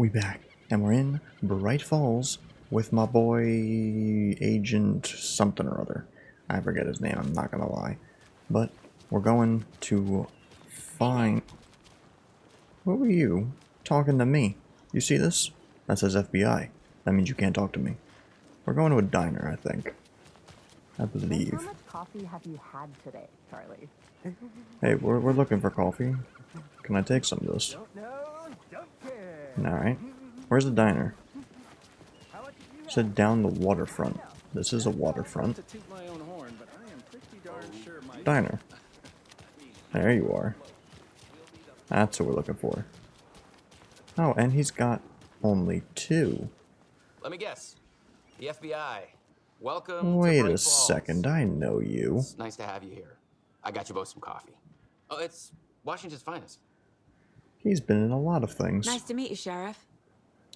We back, and we're in Bright Falls with my boy Agent something or other. I forget his name, I'm not gonna lie. But we're going to find... Who are you talking to me? You see this? That says FBI. That means you can't talk to me. We're going to a diner, I think. I believe. How much coffee have you had today, Charlie? Hey, we're looking for coffee. Can I take some of this? Don't know, don't care. Alright. Where's the diner? It said down the waterfront. This is a waterfront. To toot my own horn, but I am pretty darn sure my Diner. There you are. That's what we're looking for. Oh, and he's got only two. Let me guess. The FBI. Welcome Wait to Bright a Falls. second, I know you. It's nice to have you here. I got you both some coffee. Oh, it's Washington's finest. He's been in a lot of things. Nice to meet you, Sheriff.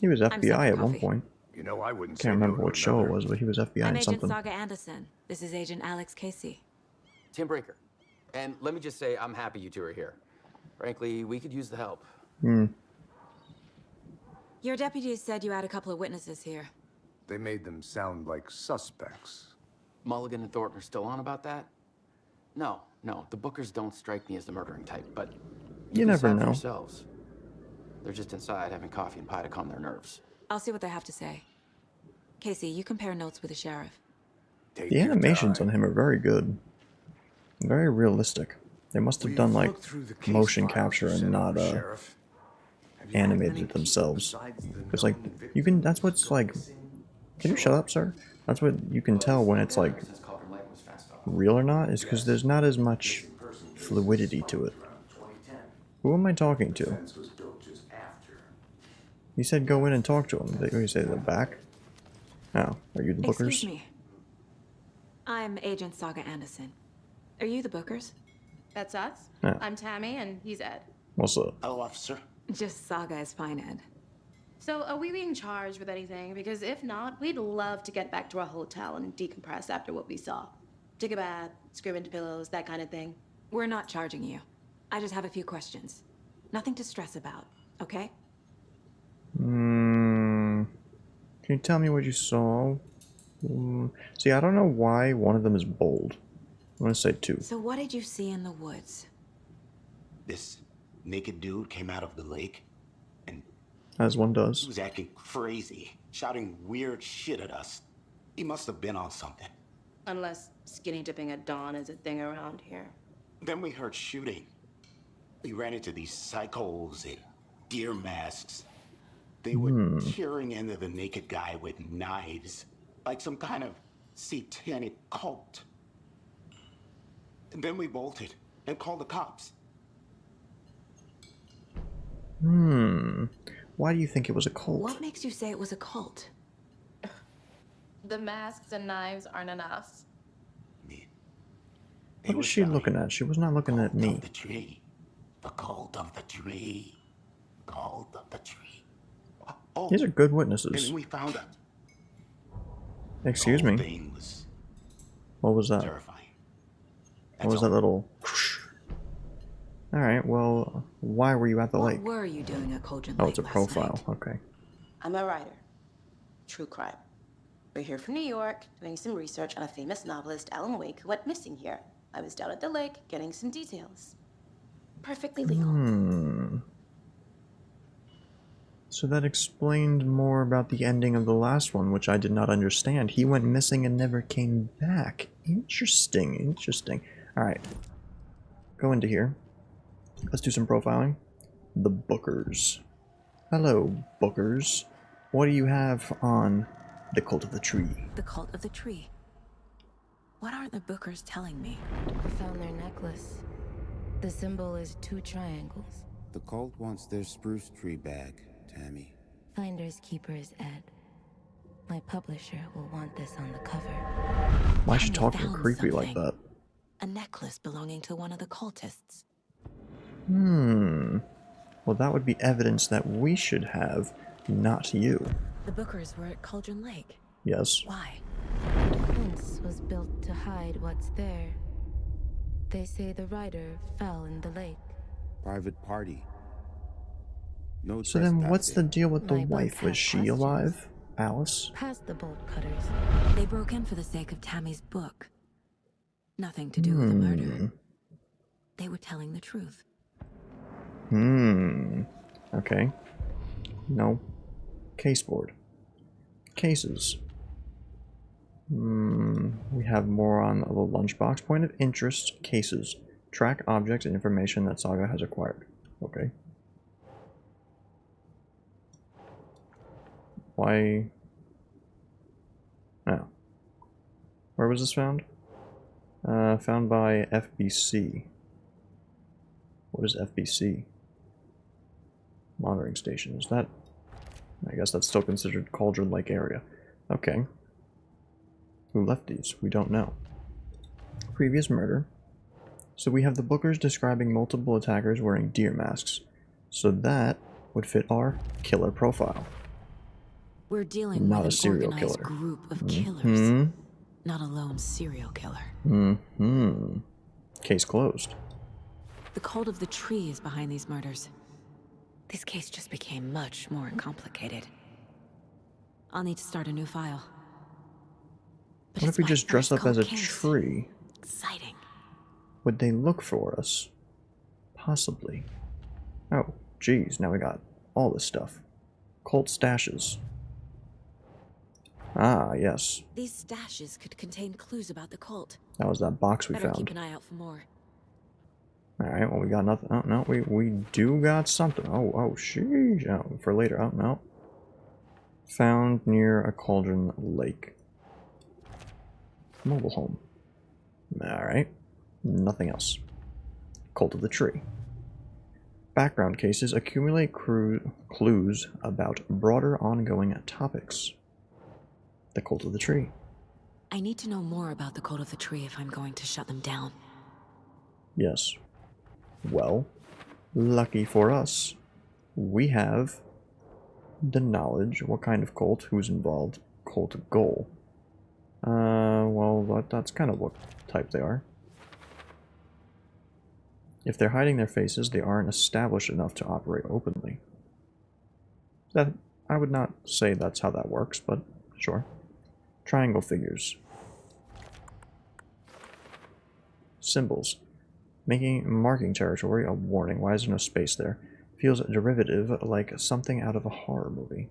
He was set FBI for at one coffee. point. You know, I wouldn't Can't remember what show it was, but he was FBI I'm in Agent something. Saga Anderson. This is Agent Alex Casey. Tim Breaker. And let me just say, I'm happy you two are here. Frankly, we could use the help. Your deputies said you had a couple of witnesses here. They made them sound like suspects. Mulligan and Thornton are still on about that? No, the Bookers don't strike me as the murdering type, but You can never decide for know. yourselves. They're just inside having coffee and pie to calm their nerves. I'll see what they have to say. Casey, you compare notes with the sheriff. Take The your animations time. on him are very good. Very realistic. They must have We've done like looked through the case motion files capture you and sent not over, Sheriff. Have you had animated many it people themselves. besides the Because like known you can, victims that's what's go like. missing? Can you shut up, sir? That's what you can tell when it's like real or not, is because there's not as much fluidity to it. Who am I talking to? Fence was built just after. He said go in and talk to him. Did you say the back? Oh, are you the Bookers? Excuse me. I'm Agent Saga Anderson. Are you the Bookers? That's us. Yeah. I'm Tammy, and he's Ed. What's up? Hello, officer. Just Saga is fine, Ed. So, are we being charged with anything? Because if not, we'd love to get back to our hotel and decompress after what we saw. Take a bath, scream into pillows, that kind of thing. We're not charging you. I just have a few questions. Nothing to stress about, okay? Can you tell me what you saw? See, I don't know why one of them is bold. I'm gonna say two. So what did you see in the woods? This naked dude came out of the lake, and As one he does. was acting crazy, shouting weird shit at us. He must have been on something. Unless skinny dipping at dawn is a thing around here. Then we heard shooting. We ran into these psychos in deer masks. They were tearing into the naked guy with knives, like some kind of satanic cult. And then we bolted and called the cops. Why do you think it was a cult? What makes you say it was a cult? The masks and knives aren't enough. They What were is she selling looking at? She was not looking at Cult me. of the tree. The cult of the tree. Cult of the tree. Oh, These are good and witnesses. then we found out. Excuse The whole me. thing was What was that? terrifying. What was that little... Alright, well, why were you at the What lake? were you doing at Cauldron Oh, Lake it's a last profile. night? Okay. I'm a writer. True crime. We're here from New York, doing some research on a famous novelist, Alan Wake, who went missing here. I was down at the lake, getting some details. Perfectly legal. So that explained more about the ending of the last one, which I did not understand. He went missing and never came back. Interesting, interesting. Alright. Go into here. Let's do some profiling. The Bookers. Hello, Bookers. What do you have on the Cult of the Tree? The Cult of the Tree. What aren't the Bookers telling me? I found their necklace. The symbol is 2 triangles. The cult wants their spruce tree back, Tammy. Finders keepers, Ed. My publisher will want this on the cover. Why is And she they talking found creepy like something. that? A necklace belonging to one of the cultists. Well, that would be evidence that we should have, not you. The Bookers were at Cauldron Lake. Yes. Why? The fence was built to hide what's there. They say the rider fell in the lake. Private party. No So then what's the trespassing. deal with the My bugs wife? Was have she questions. alive? Alice? Past the bolt cutters. They broke in for the sake of Tammy's book. Nothing to do with the murder. They were telling the truth. Okay. No. Case board. Cases. We have more on the lunchbox. Point of interest. Cases. Track objects and information that Saga has acquired. Okay. Why? Oh. Where was this found? Found by FBC. What is FBC? Monitoring station. Is that... I guess that's still considered cauldron-like area. Okay. Who left these? We don't know. Previous murder. So we have the bookers describing multiple attackers wearing deer masks. So that would fit our killer profile. We're dealing Not a with an serial organized killer. group of killers, not a lone serial killer. Case closed. The cult of the tree is behind these murders. This case just became much more complicated. I'll need to start a new file. But What it's if we my just dress first up as cold a case. tree? Exciting. Would they look for us? Possibly. Oh, geez, now we got all this stuff. Cult stashes. Ah, yes. These stashes could contain clues about the cult. That was that box we Better found. keep an eye out for more. Alright, well we got nothing. Oh, no, we do got something. Oh, sheesh. Oh, for later. Oh, no. Found near a cauldron lake. Mobile home. Alright. Nothing else. Cult of the tree. Background cases accumulate clues about broader ongoing topics. The cult of the tree. I need to know more about the cult of the tree if I'm going to shut them down. Yes. Well, lucky for us, we have the knowledge. What kind of cult? Who's involved? Cult goal. Well, that's kind of what type they are. If they're hiding their faces, they aren't established enough to operate openly. That I would not say that's how that works, but sure. Triangle figures. Symbols. Marking territory a warning. Why is there no space there? Feels derivative, like something out of a horror movie.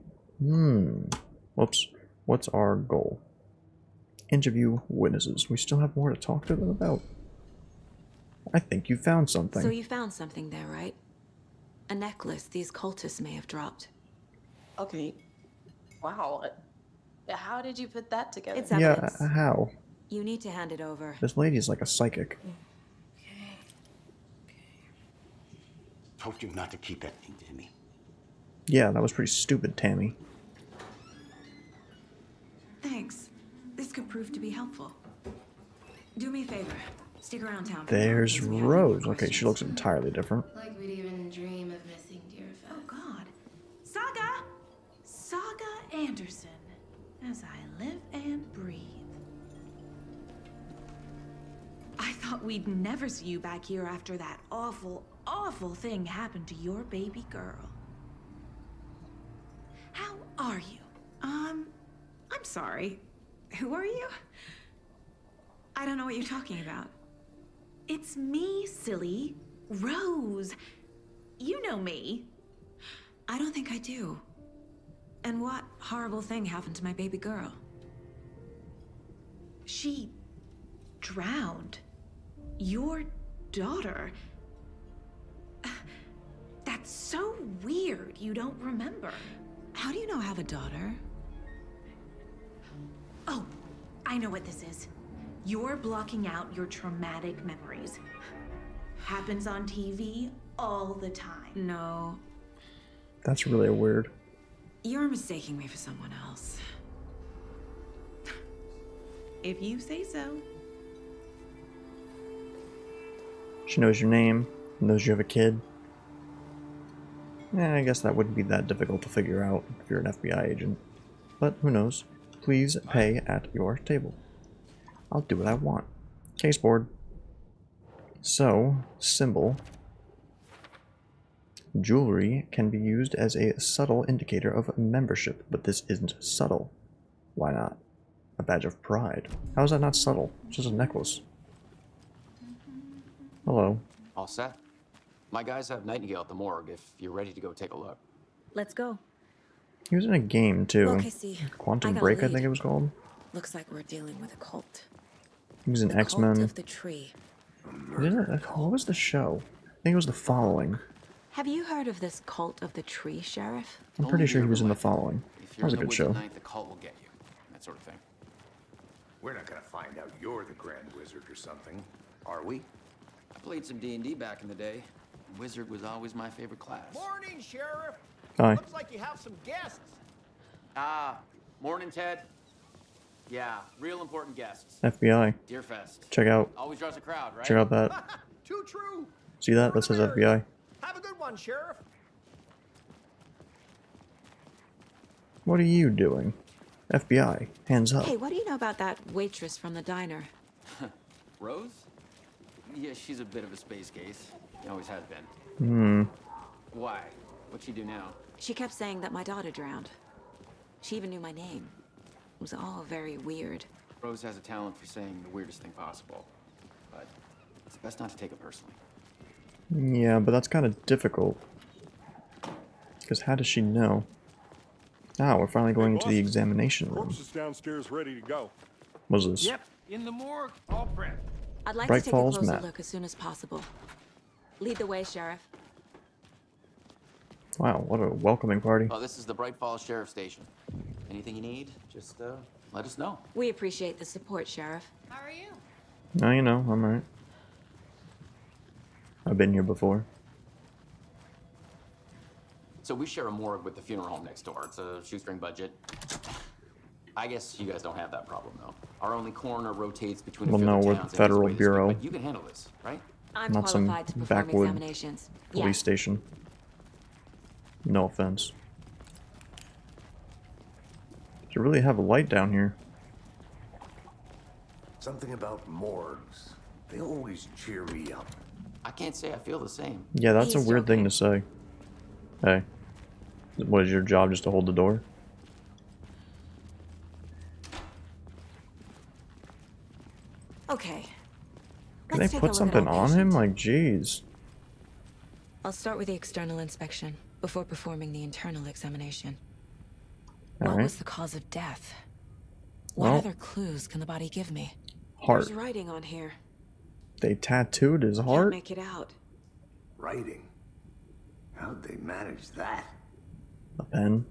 Whoops. What's our goal? Interview witnesses. We still have more to talk to them about. I think you found something. So you found something there, right? A necklace these cultists may have dropped. Okay. Wow. How did you put that together? It's Yeah, evidence. how? You need to hand it over. This lady is like a psychic. Told you not to keep that thing to me. Yeah, that was pretty stupid, Tammy. Thanks. This could prove to be helpful. Do me a favor. Stick around town. There's in case we have any Rose. Okay, questions. she looks entirely different. Like we'd even dream of missing dear Oh Fed. God. Saga! Saga Anderson. As I live and breathe. I thought we'd never see you back here after that awful, awful thing happened to your baby girl. How are you? I'm sorry. Who are you? I don't know what you're talking about. It's me, silly. Rose. You know me. I don't think I do. And what horrible thing happened to my baby girl? She drowned. Your daughter. That's so weird you don't remember. How do you know I have a daughter? Oh, I know what this is. You're blocking out your traumatic memories. Happens on TV all the time. No. That's really weird. You're mistaking me for someone else. If you say so. She knows your name, knows you have a kid. I guess that wouldn't be that difficult to figure out if you're an FBI agent. But who knows? Please pay at your table. I'll do what I want. Case board. So, symbol. Jewelry can be used as a subtle indicator of membership, but this isn't subtle. Why not? A badge of pride. How is that not subtle? It's just a necklace. Hello. All set? My guys have Nightingale at the morgue if you're ready to go take a look. Let's go. He was in a game too. Well, Casey, Quantum I got a Break, I lead. think it was called. Looks like we're dealing with a cult. He was in The X-Men. Cult of the Tree. What was the show? I think it was The Following. Have you heard of this Cult of the Tree, Sheriff? I'm pretty sure he was in The Following. If That you're was a in the good woods show. at night, the cult will get you. That sort of thing. We're not gonna find out you're the Grand Wizard or something, are we? I played some D&D back in the day. Wizard was always my favorite class. Morning, Sheriff. Hi. Looks like you have some guests. Ah, morning, Ted. Yeah, real important guests. FBI. Deerfest. Check out. Always draws a crowd, right? Check out that. Too true. See that? That says FBI. Have a good one, Sheriff. What are you doing? FBI. Hands up. Hey, what do you know about that waitress from the diner? Rose? Yeah, she's a bit of a space case. She always has been. Hmm. Why? What'd she do now? She kept saying that my daughter drowned. She even knew my name. It was all very weird. Rose has a talent for saying the weirdest thing possible. But it's best not to take it personally. Yeah, but that's kind of difficult. Because how does she know? Ah, we're finally going to the examination room. Corpse is downstairs ready to go. What's this? Yep, in the morgue, all prepped. I'd like Bright to take Falls a closer map. look as soon as possible. Lead the way, Sheriff. Wow, what a welcoming party. Well, this is the Bright Falls Sheriff Station. Anything you need, just let us know. We appreciate the support, Sheriff. How are you? Now you know, I'm alright. I've been here before. So we share a morgue with the funeral home next door. It's a shoestring budget. I guess you guys don't have that problem, though. Our only coroner rotates between Well, a few no, other we're towns the and Federal ways to speak, Bureau. But you can handle this, right? I'm Not some qualified to perform backwood examinations. police Yes. station. No offense. You really have a light down here. Something about morgues. They always cheer me up. I can't say I feel the same. Yeah, that's a He's weird thing joking. to say. Hey. What is your job, just to hold the door? Okay. Can Let's they take a put look at something our on him? patient. Like, jeez. I'll start with the external inspection before performing the internal examination. All What right. was the cause of death? What Well- other clues can the body give me? Heart. There's writing on here. They tattooed his Can't heart? make it out. Writing. How'd they manage that? A pen?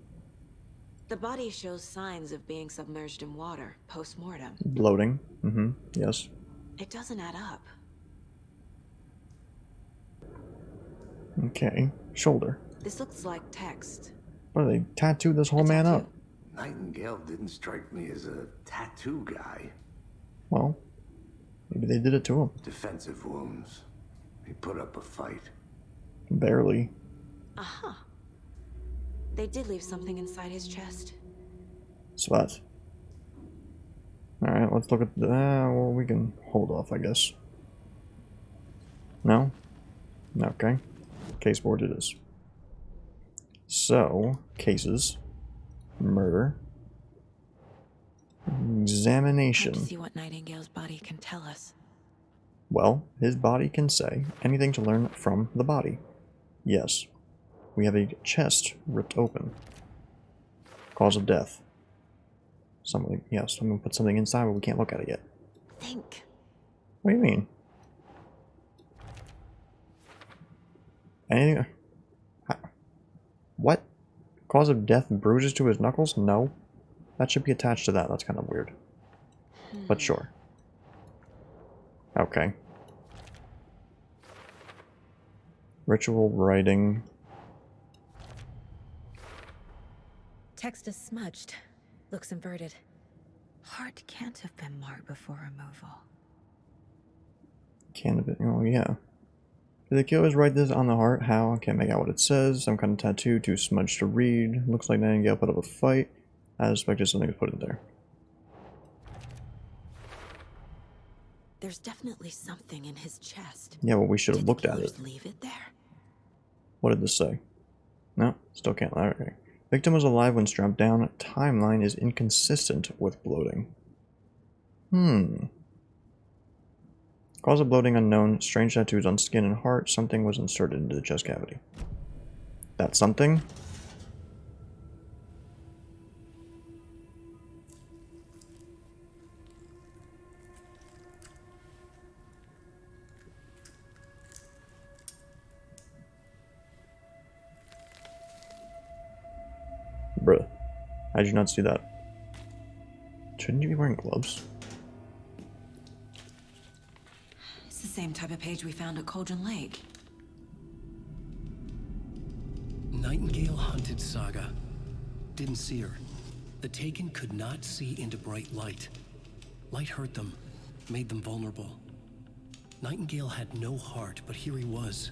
The body shows signs of being submerged in water post-mortem. Bloating? Mm-hmm. Yes. It doesn't add up. Okay. Shoulder. This looks like text. What, they tattooed this whole A man tattoo. up? Nightingale didn't strike me as a tattoo guy. Well, maybe they did it to him. Defensive wounds. He put up a fight. Barely. Aha. They did leave something inside his chest. Spot. Alright, let's look at the... well, we can hold off, I guess. No? Okay. Case board it is. So, cases. Murder. Time Examination. to see what Nightingale's body can tell us. Well, his body can say anything to learn from the body. Yes. We have a chest ripped open. Cause of death. Somebody, yes, someone put something inside, but we can't look at it yet. Think. What do you mean? Anything? What? Cause of death, bruises to his knuckles? No. That should be attached to that. That's kind of weird. But sure. Okay. Ritual writing. Text is smudged. Looks inverted. Heart can't have been marked before removal. Can of it. Oh, yeah. Did the killers write this on the heart? How? Can't make out what it says. Some kind of tattoo, too smudged to read. Looks like Nightingale put up a fight. I suspected something was put in there. There's definitely something in his chest. Yeah, well, we should have Did the looked at it. killers leave it there? What did this say? No, still can't. Okay. Victim was alive when strapped down. Timeline is inconsistent with bloating. Cause of bloating unknown. Strange tattoos on skin and heart. Something was inserted into the chest cavity. That something? Bruh. How'd you not see that? Shouldn't you be wearing gloves? It's the same type of page we found at Cauldron Lake. Nightingale hunted Saga. Didn't see her. The Taken could not see into bright light. Light hurt them, made them vulnerable. Nightingale had no heart, but here he was,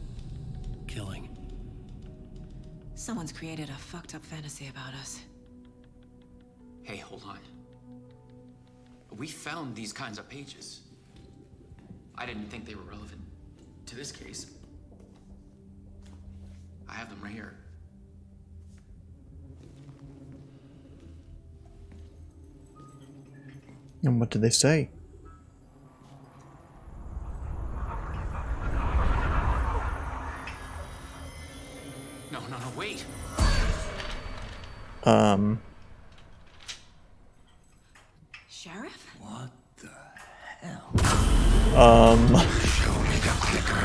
killing. Someone's created a fucked up fantasy about us. Hey, hold on. We found these kinds of pages. I didn't think they were relevant to this case. I have them right here. And what did they say? No, wait. Sheriff? What the hell? Show me the clicker.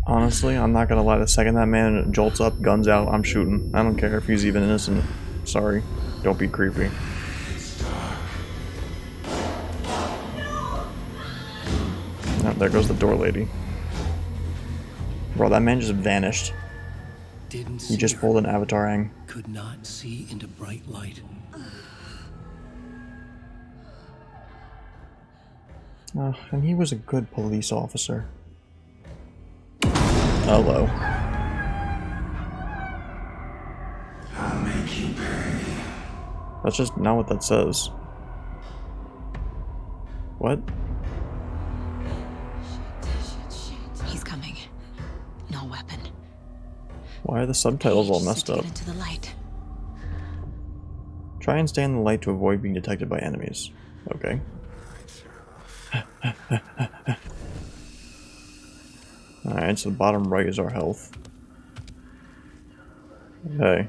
Honestly, I'm not gonna lie, the second that man jolts up, guns out, I'm shooting. I don't care if he's even innocent. Sorry. Don't be creepy. Oh, there goes the door lady. Bro, that man just vanished. Didn't He just pulled an avatar hang. Could not see into bright light. And he was a good police officer. Hello. I'll make you pay. That's just not what that says. What? He's coming. No weapon. Why are the subtitles all messed up? Into the light. Try and stay in the light to avoid being detected by enemies. Okay. Alright, so the bottom right is our health. Okay.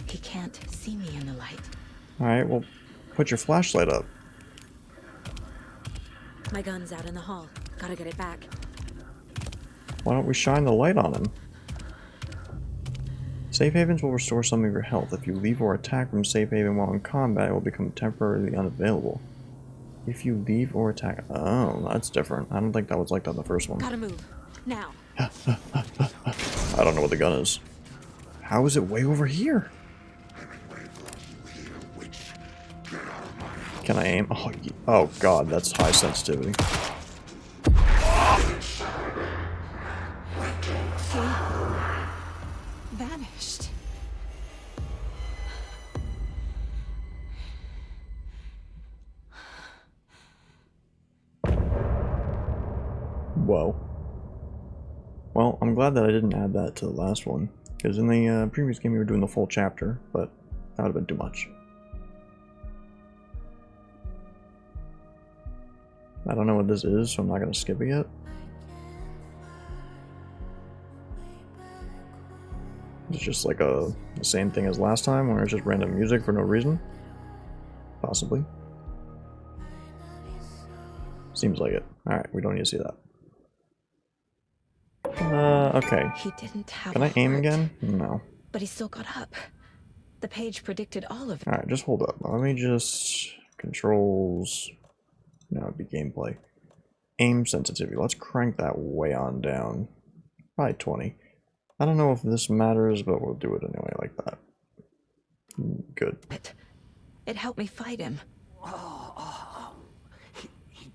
He can't see me in the light. Alright, well, put your flashlight up. My gun's out in the hall. Gotta get it back. Why don't we shine the light on him? Safe havens will restore some of your health. If you leave or attack from safe haven while in combat, it will become temporarily unavailable. If you leave or attack... Oh, that's different. I don't think that was like that in the first one. Gotta move. Now. I don't know what the gun is. How is it way over here? Can I aim? Oh god, that's high sensitivity. Vanished. Whoa. Well, I'm glad that I didn't add that to the last one, because in the previous game we were doing the full chapter, but that would have been too much. I don't know what this is, so I'm not going to skip it yet. It's just like the same thing as last time, where it's just random music for no reason. Possibly. Seems like it. Alright, we don't need to see that. Okay. He didn't have Can I aim heart, again? No. but he still got up. The page predicted all of it. Alright, just hold up. Let me just... Controls... No, it'd be gameplay. Aim sensitivity. Let's crank that way on down. Probably 20. I don't know if this matters, but we'll do it anyway like that. Good. It helped me fight him.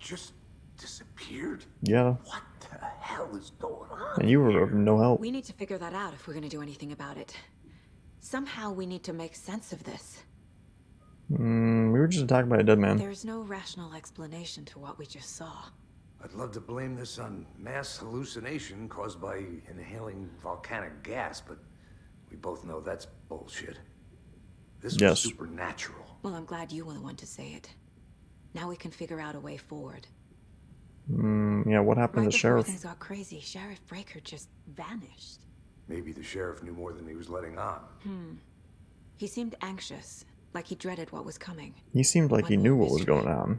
just disappeared? Yeah. What the hell is going on? And you were of no help. We need to figure that out if we're gonna do anything about it. Somehow we need to make sense of this. We were just attacked by a dead man. There's no rational explanation to what we just saw. I'd love to blame this on mass hallucination caused by inhaling volcanic gas, but we both know that's bullshit. This was Yes. supernatural. Well, I'm glad you were the one to say it. Now we can figure out a way forward. Yeah, what happened Right to before Sheriff? things got crazy, Sheriff Breaker just vanished. Maybe the sheriff knew more than he was letting on. He seemed anxious, like he dreaded what was coming. He seemed like he knew what was going on.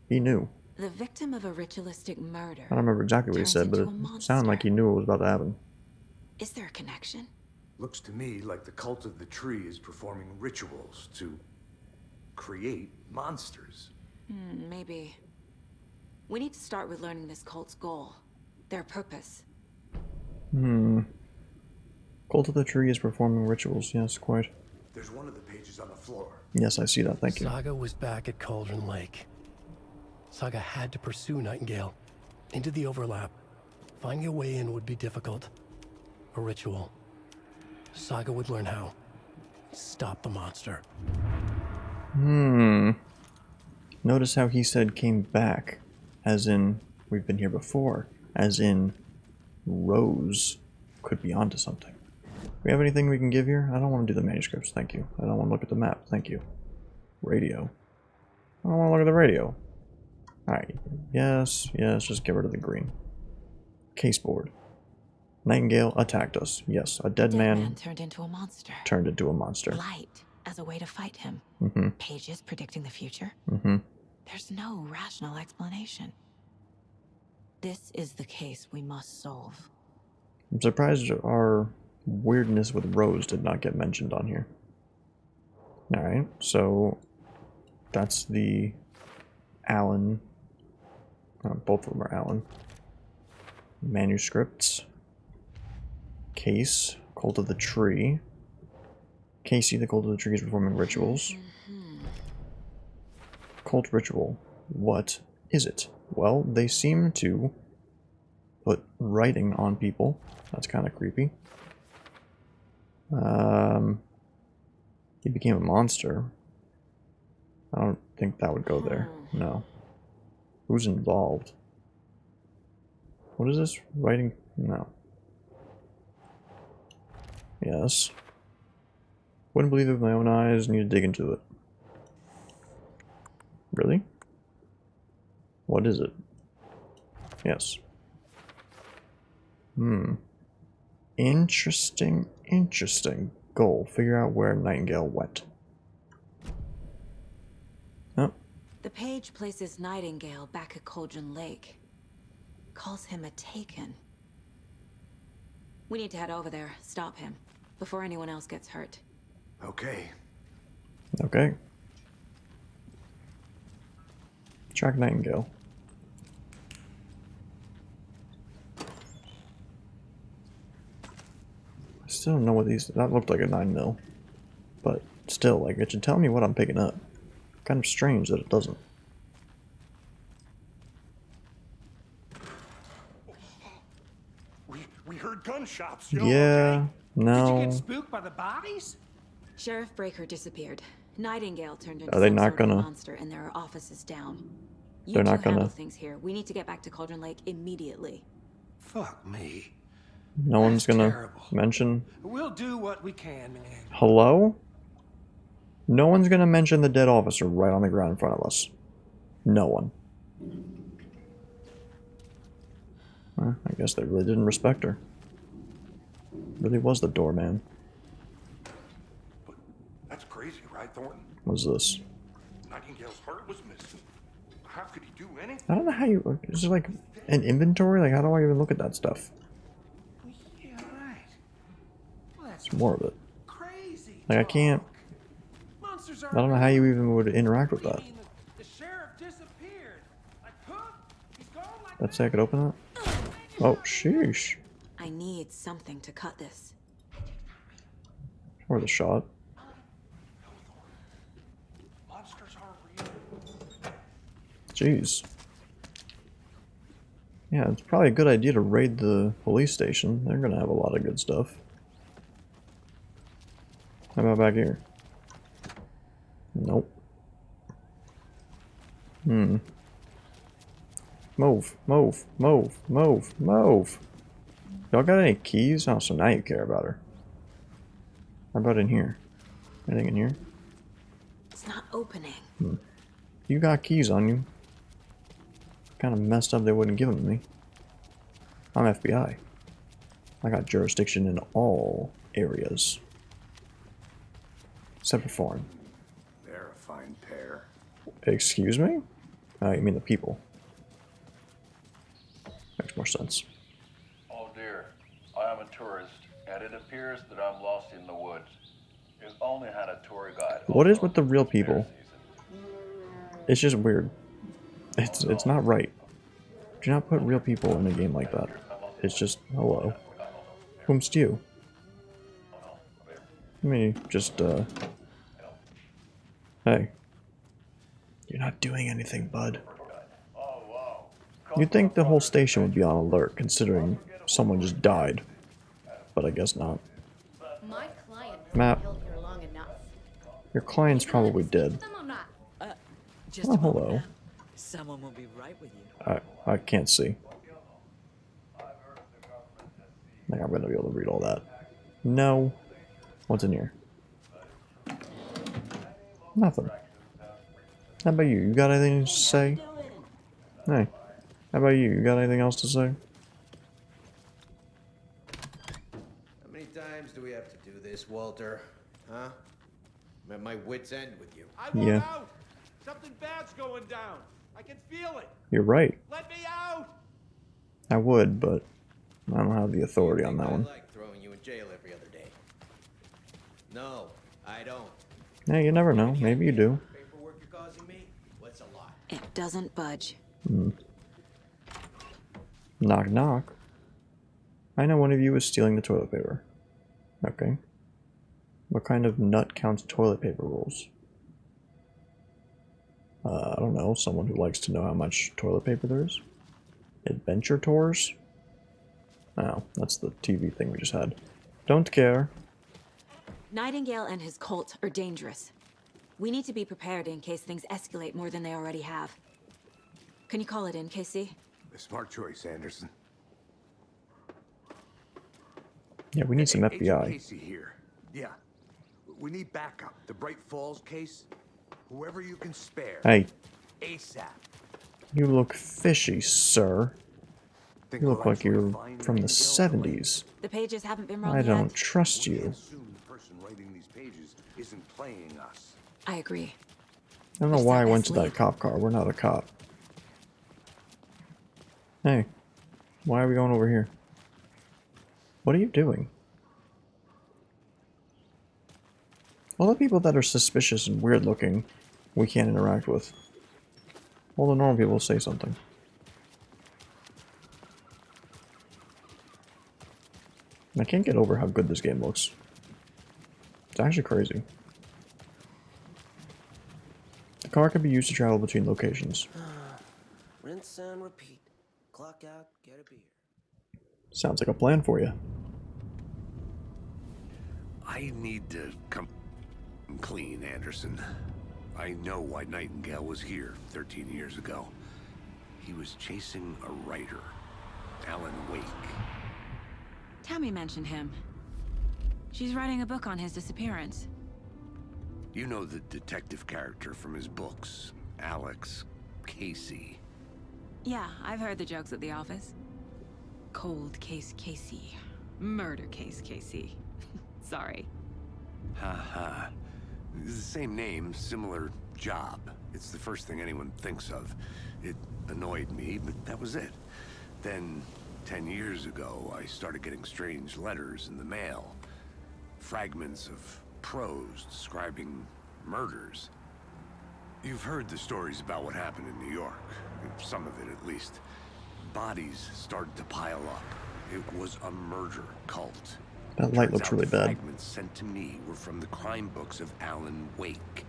He knew. The victim of a ritualistic murder. I don't remember exactly what he turns said, but into it a monster. sounded like he knew what was about to happen. Is there a connection? Looks to me like the cult of the tree is performing rituals to create monsters. Maybe. We need to start with learning this cult's goal. Their purpose. Cult of the Tree is performing rituals. Yes, quite. There's one of the pages on the floor. Yes, I see that. Thank you. Saga was back at Cauldron Lake. Saga had to pursue Nightingale into the overlap. Finding a way in would be difficult. A ritual. Saga would learn how. Stop the monster. Notice how he said came back, as in we've been here before, as in Rose could be onto something. We have anything we can give here? I don't want to do the manuscripts, thank you. I don't want to look at the map, thank you. Radio. I don't want to look at the radio. Alright, yes, just get rid of the green. Caseboard. Nightingale attacked us. Yes, a dead man turned into a monster. turned into a monster. Light as a way to fight him. Pages predicting the future. There's no rational explanation. This is the case we must solve. I'm surprised our weirdness with Rose did not get mentioned on here. Alright, so that's the Allen. Both of them are Allen. Manuscripts. Case. Cult of the Tree. Casey, the Cult of the Tree, is performing rituals. Cult ritual. What is it? Well, they seem to put writing on people. That's kind of creepy. He became a monster. I don't think that would go there. No. Who's involved? What is this? Writing? No. Yes. Wouldn't believe it with my own eyes. Need to dig into it. Really? What is it? Yes. Interesting goal. Figure out where Nightingale went. Oh. The page places Nightingale back at Cauldron Lake. Calls him a Taken. We need to head over there, stop him, before anyone else gets hurt. Okay. Okay. Track Nightingale. I still don't know what these... That looked like a 9mm. But still, like, it should tell me what I'm picking up. Kind of strange that it doesn't. We heard gunshots. Yeah, no. Did you get spooked by the bodies? Sheriff Breaker disappeared. Nightingale turned into Are they some not sort of gonna- monster, and there are offices down. You They're two not gonna- handle things here. We need to get back to Cauldron Lake immediately. Fuck me. No one's gonna terrible. mention... We'll do what we can, man. Hello? No one's gonna mention the dead officer right on the ground in front of us. No one. Well, I guess they really didn't respect her. Really was the doorman. But that's crazy, right, Thornton? What's this? Nightingale's heart was missing. How could he do anything? I don't know how you... Is there like an inventory? Like, how do I even look at that stuff? Yeah, right. Well, that's It's more of it. crazy. Like, I can't... Monsters I don't know how you even would interact with that. The sheriff disappeared. Like, huh? He's gone like Let's say I could open it. Oh, sheesh. I need something to cut this. Or the shot. Monsters are real. Jeez. Yeah, it's probably a good idea to raid the police station. They're gonna have a lot of good stuff. How about back here? Nope. Move, move, move, move, move. Y'all got any keys? Oh, so now you care about her. How about in here? Anything in here? It's not opening. You got keys on you. Kind of messed up they wouldn't give them to me. I'm FBI. I got jurisdiction in all areas. Except for foreign. They're a fine pair. Excuse me? You mean the people. Makes more sense. Oh dear, I am a tourist, and it appears that I'm lost in the woods. You've only had a tour guide. What is with the real people? It's just weird. It's not right. Do not put real people in a game like that. It's just, hello. Whomst you? Let me just, Hey. You're not doing anything, bud. You'd think the whole station would be on alert, considering someone just died. But I guess not. My client Matt. held here long enough. Your client's probably dead. Just Oh, a moment, hello. ma'am. Someone will be right with you. I can't see. I think I'm gonna be able to read all that. No. What's in here? Nothing. How about you? You got anything to say? Hey. How about you? You got anything else to say? How many times do we have to do this, Walter? Huh? I'm at my wit's end with you. I want Yeah. out! Something bad's going down. I can feel it. You're right. Let me out! I would, but I don't have the authority on that one. I like throwing you in jail every other day. No, I don't. Yeah, you never know. Maybe you do. Paperwork you're causing me? What's a lot? It doesn't budge. Knock knock. I know one of you is stealing the toilet paper. Okay. What kind of nut counts toilet paper rolls? I don't know. Someone who likes to know how much toilet paper there is? Adventure tours? Oh, that's the TV thing we just had. Don't care. Nightingale and his cult are dangerous. We need to be prepared in case things escalate more than they already have. Can you call it in, Casey? A smart choice, Anderson. Yeah, we need some Agent FBI. Casey here. Yeah. We need backup. The Bright Falls case. Whoever you can spare. Hey, ASAP. you look fishy, sir. You look like you're from the 70s. The pages haven't been wrong I yet. don't trust you. Assume the person writing these pages isn't playing us. I agree. I don't know why I went to that cop car. We're not a cop. Hey, why are we going over here? What are you doing? All the people that are suspicious and weird looking, we can't interact with. All the normal people say something. I can't get over how good this game looks. It's actually crazy. The car can be used to travel between locations. Rinse and repeat. Clock out, get a beer. Sounds like a plan for you. I need to come clean, Anderson. I know why Nightingale was here 13 years ago. He was chasing a writer, Alan Wake. Tammy mentioned him. She's writing a book on his disappearance. You know the detective character from his books, Alex Casey. Yeah, I've heard the jokes at the office. Cold case Casey. Murder case Casey. Sorry. Ha. The same name, similar job. It's the first thing anyone thinks of. It annoyed me, but that was it. Then, 10 years ago, I started getting strange letters in the mail. Fragments of prose describing murders. You've heard the stories about what happened in New York. Some of it, at least. Bodies started to pile up. It was a murder cult. That light Turns looks out really the bad. fragments sent to me were from the crime books of Alan Wake.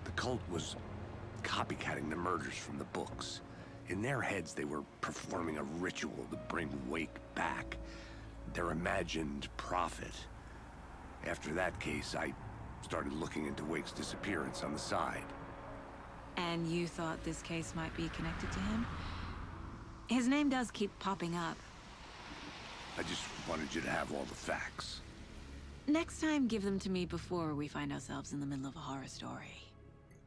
The cult was copycatting the murders from the books. In their heads, they were performing a ritual to bring Wake back. Their imagined prophet. After that case, I started looking into Wake's disappearance on the side. And you thought this case might be connected to him? His name does keep popping up. I just wanted you to have all the facts. Next time, give them to me before we find ourselves in the middle of a horror story.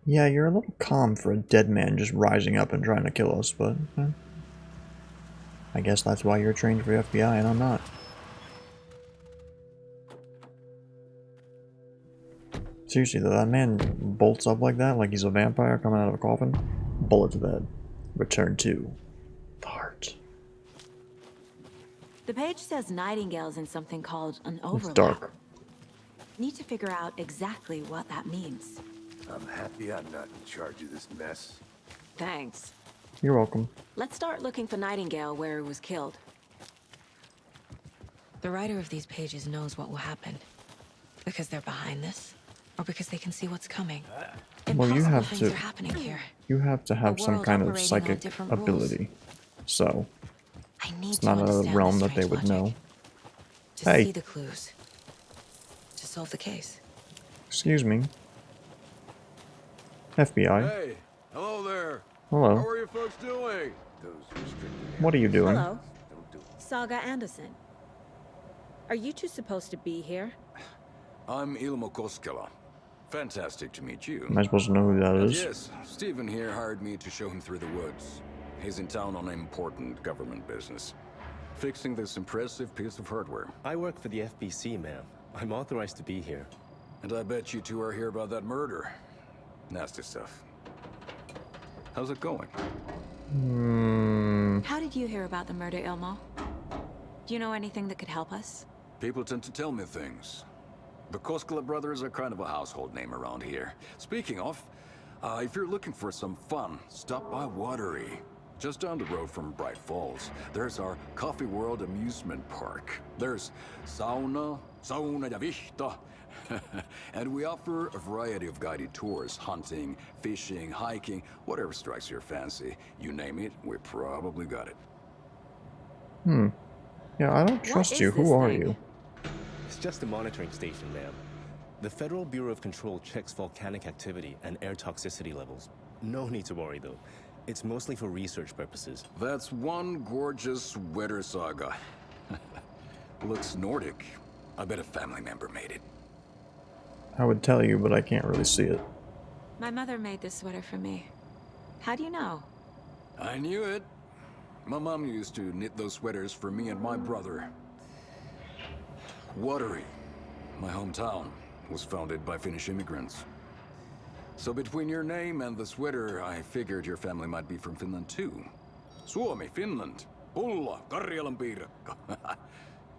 Yeah, you're a little calm for a dead man just rising up and trying to kill us, but... I guess that's why you're trained for the FBI and I'm not. Seriously though, that man bolts up like that, like he's a vampire coming out of a coffin. Bullet to the head. Return to the heart. The page says Nightingale's in something called an overlap. It's dark. Need to figure out exactly what that means. I'm happy I'm not in charge of this mess. Thanks. You're welcome. Let's start looking for Nightingale where he was killed. The writer of these pages knows what will happen. Because they're behind this, or because they can see what's coming. Well, you have things to. are happening here. You have to have some world kind of operating on psychic different ability. So I need it's to not a understand realm this that they strange would logic. know. To Hey, see the clues. To solve the case. excuse me. FBI. Hey, hello there. Hello. How are you folks doing? What are you doing? Hello. Saga Anderson. Are you two supposed to be here? I'm Ilmo Koskela. Fantastic to meet you. Am I supposed to know who that And is? yes, Stephen here hired me to show him through the woods. He's in town on important government business. Fixing this impressive piece of hardware. I work for the FBC, ma'am. I'm authorized to be here. And I bet you two are here about that murder. Nasty stuff. How's it going? How did you hear about the murder, Ilmo? Do you know anything that could help us? People tend to tell me things. The Koskela brothers are kind of a household name around here. Speaking of, if you're looking for some fun, stop by Watery. Just down the road from Bright Falls, there's our Coffee World amusement park. There's sauna ja vihta. And we offer a variety of guided tours, hunting, fishing, hiking, whatever strikes your fancy. You name it, we probably got it. Yeah, I don't trust you. Who are you? It's just a monitoring station, ma'am. The Federal Bureau of Control checks volcanic activity and air toxicity levels. No need to worry, though. It's mostly for research purposes. That's one gorgeous sweater, Saga. Looks Nordic. I bet a family member made it. I would tell you, but I can't really see it. My mother made this sweater for me. How do you know? I knew it. My mom used to knit those sweaters for me and my brother. Watery, my hometown, was founded by Finnish immigrants. So between your name and the sweater, I figured your family might be from Finland too. Suomi, Finland. Pulla, Karjalan piirakka.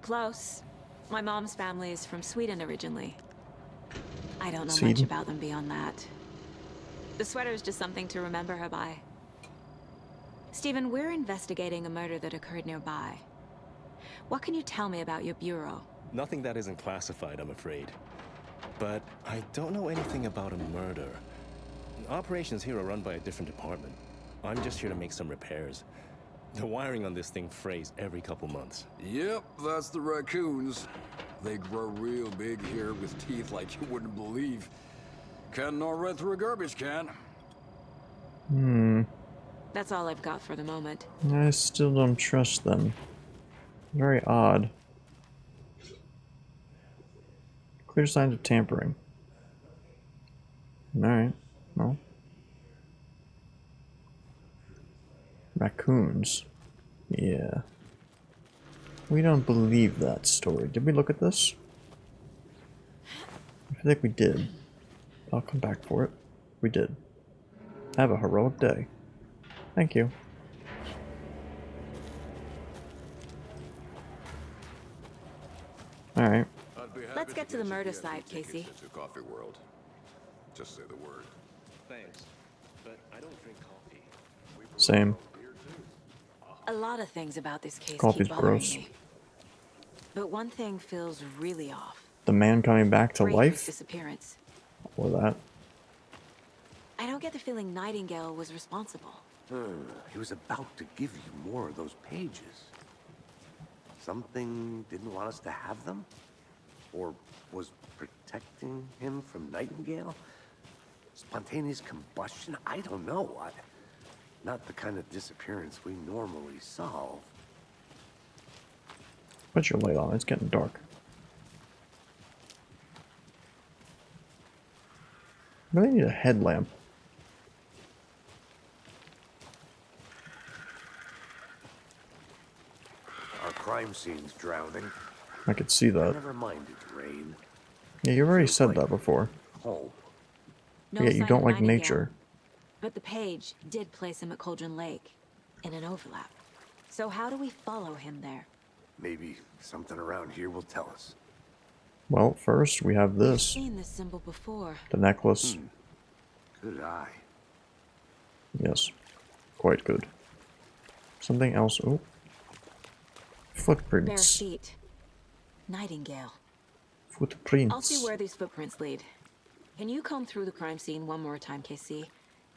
Close. My mom's family is from Sweden originally. I don't know much Sweden? about them beyond that. The sweater is just something to remember her by. Stephen, we're investigating a murder that occurred nearby. What can you tell me about your bureau? Nothing that isn't classified, I'm afraid. But I don't know anything about a murder. Operations here are run by a different department. I'm just here to make some repairs. The wiring on this thing frays every couple months. Yep, that's the raccoons. They grow real big here with teeth like you wouldn't believe. Can't know right through a garbage can. That's all I've got for the moment. I still don't trust them. Very odd. Clear signs of tampering. Alright, well. Raccoons. Yeah. We don't believe that story. Did we look at this? I think we did. I'll come back for it. We did. Have a heroic day. Thank you. Alright. Let's get to the murder site, Casey. It's a coffee world. Just say the word. Thanks, but I don't drink coffee. Same. A lot of things about this case Coffee's keep bothering gross. me. But one thing feels really off. The man coming back to Brady's life? disappearance. Or that? I don't get the feeling Nightingale was responsible. He was about to give you more of those pages. Something didn't want us to have them? Or was protecting him from Nightingale? Spontaneous combustion? I don't know. Not the kind of disappearance we normally solve. Put your light on, it's getting dark. I really need a headlamp. Our crime scene's drowning. I could see that. Never minded rain. Yeah, you've already said that before. Home. No Yeah, you sign don't of like Nightingale. nature. But the page did place him at Cauldron Lake, in an overlap. So how do we follow him there? Maybe something around here will tell us. Well, first we have We've this. seen this symbol before. The necklace. Good eye. Yes. Quite good. Something else. Oh. Bare Footprints. feet. Nightingale. Footprints. I'll see where these footprints lead. Can you comb through the crime scene one more time, KC?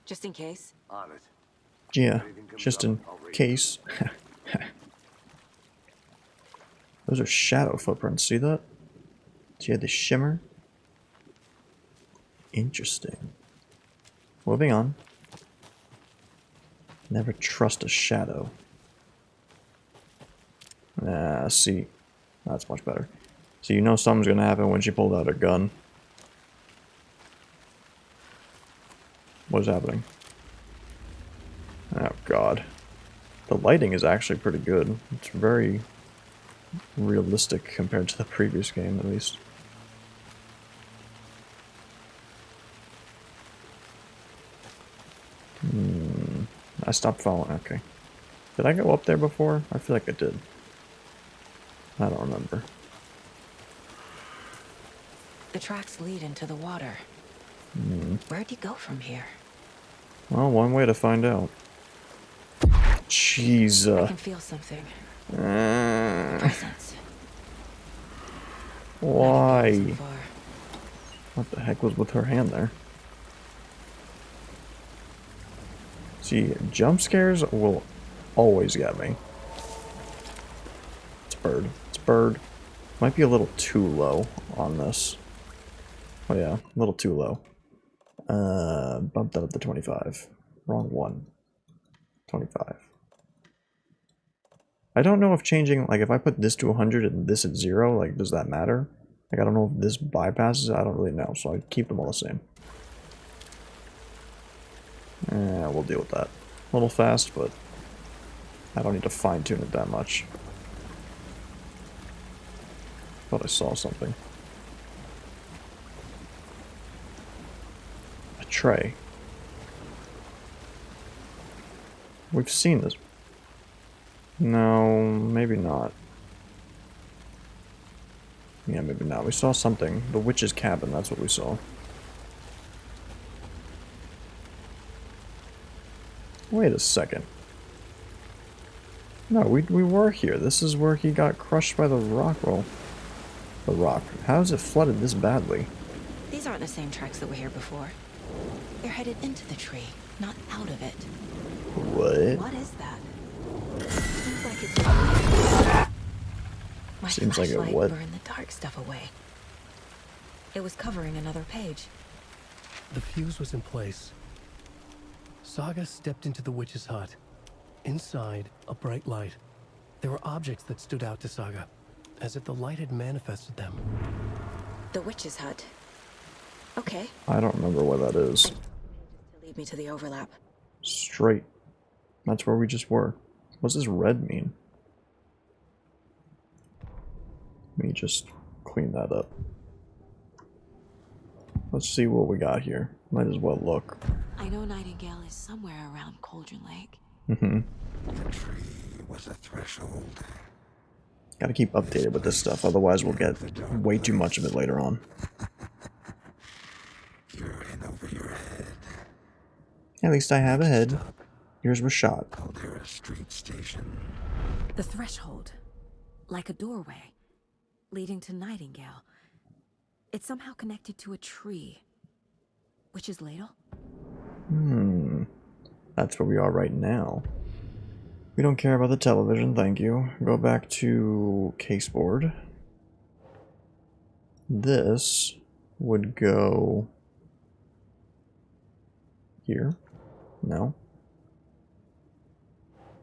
Just in case? On it. Yeah, just in case. Those are shadow footprints, see that? See the shimmer? Interesting. Moving on. Never trust a shadow. See. That's much better. So you know something's gonna happen when she pulled out a gun. What's happening? Oh god. The lighting is actually pretty good. It's very realistic compared to the previous game, at least. I stopped following. Okay. Did I go up there before? I feel like I did. I don't remember. The tracks lead into the water. Where'd he go from here? Well, one way to find out. Jeez. I can feel something. Presence. Why? What the heck was with her hand there? See, jump scares will always get me. It's bird. It's bird. Might be a little too low on this. Oh yeah, a little too low. Bumped that up to 25. Wrong one. 25. I don't know if changing, like if I put this to 100 and this at 0, like does that matter? Like I don't know if this bypasses it, I don't really know, so I keep them all the same. We'll deal with that. A little fast, but I don't need to fine tune it that much. Thought I saw something. A tray. We've seen this. No, maybe not. Yeah, maybe not. We saw something. The witch's cabin, that's what we saw. Wait a second. No, we were here. This is where he got crushed by the rock. Well, the rock. How is it flooded this badly? These aren't the same tracks that were here before. They're headed into the tree, not out of it. What? What is that? Seems like it's... My Seems like it flashlight what? burned the dark stuff away. It was covering another page. The fuse was in place. Saga stepped into the witch's hut. Inside, a bright light. There were objects that stood out to Saga, as if the light had manifested them. The witch's hut. Okay. I don't remember where that is. To lead me to the overlap. Straight. That's where we just were. What's this red mean? Let me just clean that up. Let's see what we got here. Might as well look. I know Nightingale is somewhere around Cauldron Lake. The tree was a threshold. Gotta keep updated with this stuff, otherwise we'll get way too much of it later on. You're in over your head. At least I have a head. Here's Rashad. Caldera Street Station. The threshold. Like a doorway. Leading to Nightingale. It's somehow connected to a tree. Witch's ladle? That's where we are right now. We don't care about the television, thank you. Go back to caseboard. This would go here. No.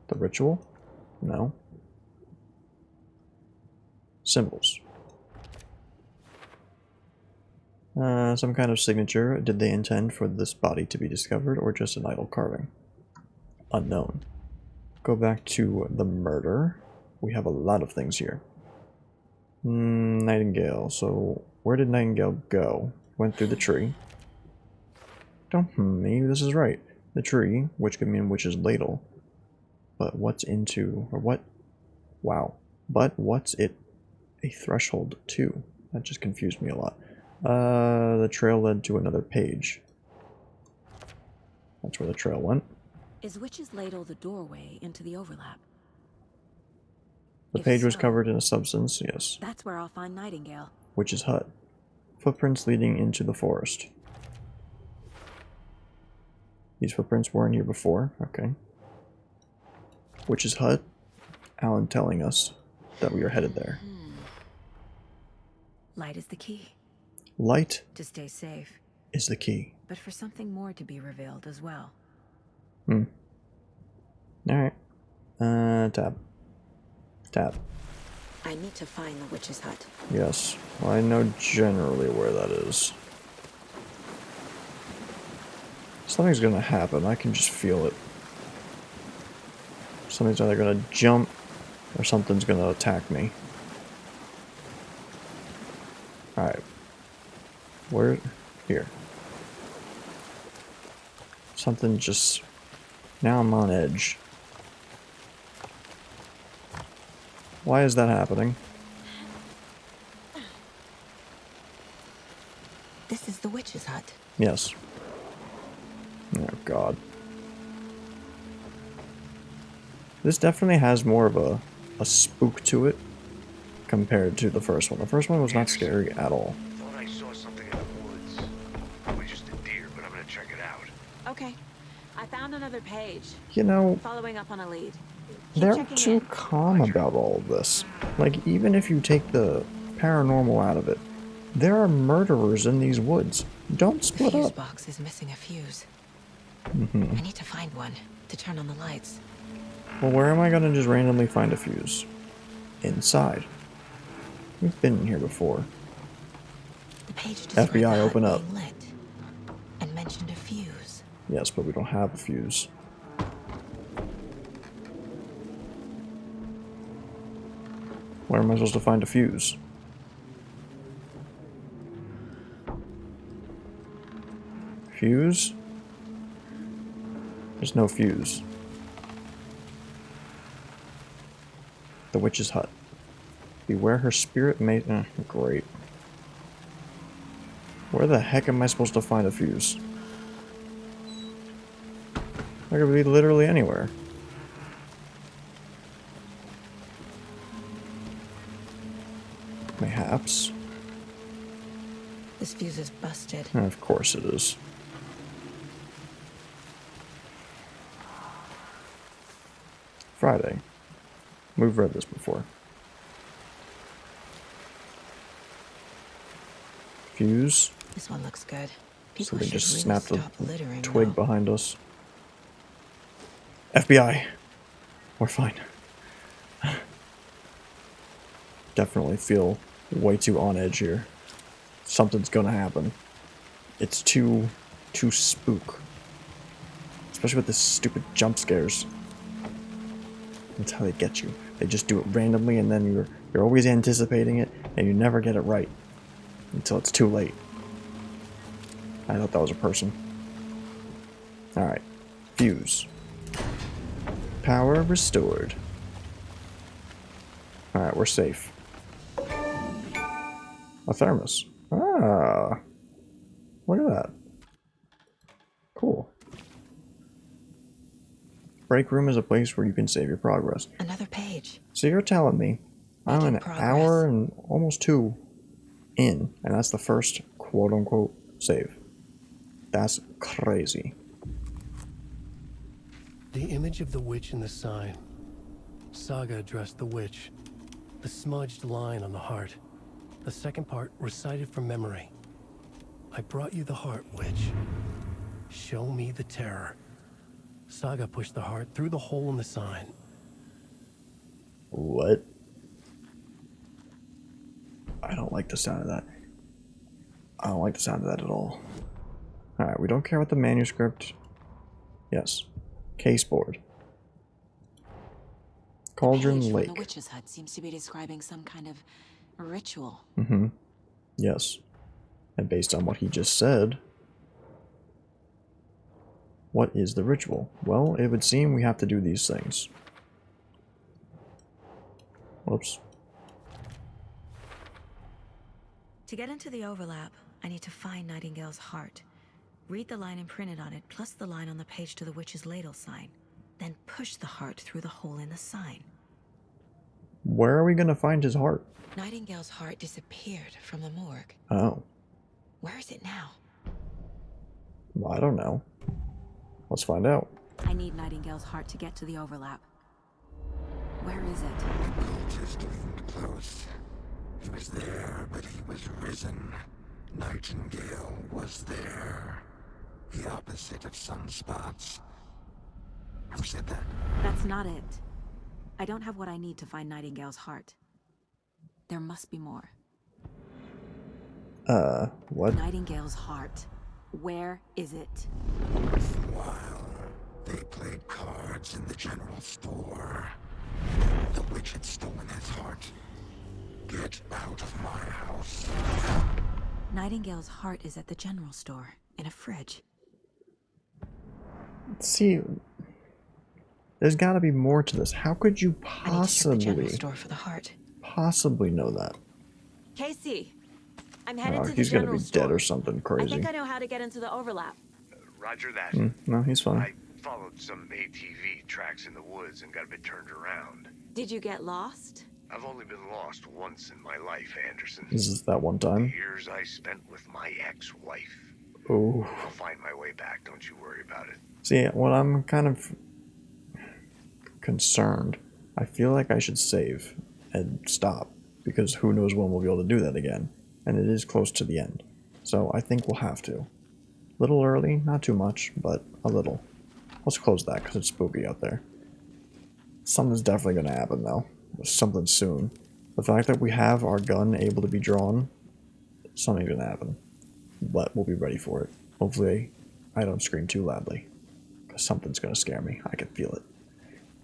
The ritual? No. Symbols. Some kind of signature. Did they intend for this body to be discovered or just an idle carving? Unknown. Go back to the murder. We have a lot of things here. Nightingale. So where did Nightingale go? Went through the tree. Don't maybe this is right. The tree, which could mean witch's ladle. But what's into, or what? Wow. But what's it a threshold to? That just confused me a lot. The trail led to another page. That's where the trail went. Is Witch's Ladle the doorway into the overlap? The page was covered in a substance, yes. That's where I'll find Nightingale. Witch's hut. Footprints leading into the forest. These footprints weren't here before, okay. Witch's hut. Alan telling us that we are headed there. Light is the key. Light to stay safe is the key. But for something more to be revealed as well. Alright. Tab. Tab. I need to find the witch's hut. Yes. Well, I know generally where that is. Something's gonna happen. I can just feel it. Something's either gonna jump or something's gonna attack me. Alright. Where? Here. Something just... Now I'm on edge. Why is that happening? This is the witch's hut. Yes. Oh god. This definitely has more of a spook to it compared to the first one. The first one was not scary at all. Thought I saw something in the woods. Probably just a deer, but I'm gonna check it out. Okay. I found another page. You know, following up on a lead. they're too calm about all of this. Like, even if you take the paranormal out of it, there are murderers in these woods. Don't split the fuse up. box is missing a fuse. Mm-hmm. I need to find one to turn on the lights. Well, where am I gonna just randomly find a fuse? Inside. We've been in here before. The page described the FBI, hut open up. being lit and mentioned a fuse. Yes, but we don't have a fuse. Where am I supposed to find a fuse? Fuse? There's no fuse. The witch's hut. Beware her spirit may... great. Where the heck am I supposed to find a fuse? I could be literally anywhere. Mayhaps. This fuse is busted. Of course it is. Friday. We've read this before. Fuse. This one looks good. So they just really snapped a stop littering, twig though. behind us. FBI. We're fine. Definitely feel way too on edge here. Something's gonna happen. It's too spook. Especially with the stupid jump scares. That's how they get you. They just do it randomly and then you're always anticipating it and you never get it right. Until it's too late. I thought that was a person. Alright. Fuse. Power restored. Alright, we're safe. A thermos. Ah. Look at that. Cool. Break room is a place where you can save your progress. Another page. So you're telling me I'm an hour and almost 2 in, and that's the first quote-unquote save. That's crazy. The image of the witch in the sign. Saga addressed the witch. The smudged line on the heart. The second part recited from memory. I brought you the heart, witch. Show me the terror. Saga pushed the heart through the hole in the sign. What? I don't like the sound of that. I don't like the sound of that at all. Alright, we don't care about the manuscript. Yes. Caseboard. Cauldron The page Lake. from the witch's hut seems to be describing some kind of ritual. Mm-hmm. Yes. And based on what he just said, what is the ritual? Well, it would seem we have to do these things. Whoops. To get into the overlap, I need to find Nightingale's heart. Read the line imprinted on it, plus the line on the page to the witch's ladle sign. Then push the heart through the hole in the sign. Where are we going to find his heart? Nightingale's heart disappeared from the morgue. Oh. Where is it now? Well, I don't know. Let's find out. I need Nightingale's heart to get to the overlap. Where is it? Cultist loomed close. He was there, but he was risen. Nightingale was there. The opposite of sunspots. Who said that? That's not it. I don't have what I need to find Nightingale's heart. There must be more. What? Nightingale's heart. Where is it? While they played cards in the general store, the witch had stolen his heart. Get out of my house. Nightingale's heart is at the general store, in a fridge. See, there's got to be more to this. How could you I need to check the general possibly, store for the heart. possibly know that? Casey, I'm headed Oh, to the he's gonna general be store. dead or something I crazy. think I know how to get into the overlap. Roger that. No, he's fine. I followed some ATV tracks in the woods and got a bit turned around. Did you get lost? I've only been lost once in my life, Anderson. This is that one time. Years I spent with my ex-wife. Oh. I'll find my way back, don't you worry about it. See, what I'm kind of concerned, I feel like I should save and stop, because who knows when we'll be able to do that again, and it is close to the end. So I think we'll have to. Little early, not too much, but a little. Let's close that, because it's spooky out there. Something's definitely going to happen, though. Something soon. The fact that we have our gun able to be drawn, something's going to happen. But we'll be ready for it. Hopefully, I don't scream too loudly, because something's going to scare me. I can feel it.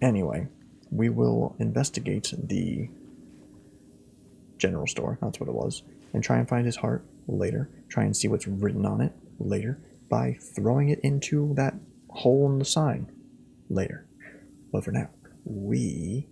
Anyway, we will investigate the general store, that's what it was, and try and find his heart later. Try and see what's written on it later by throwing it into that hole in the sign later. But for now, we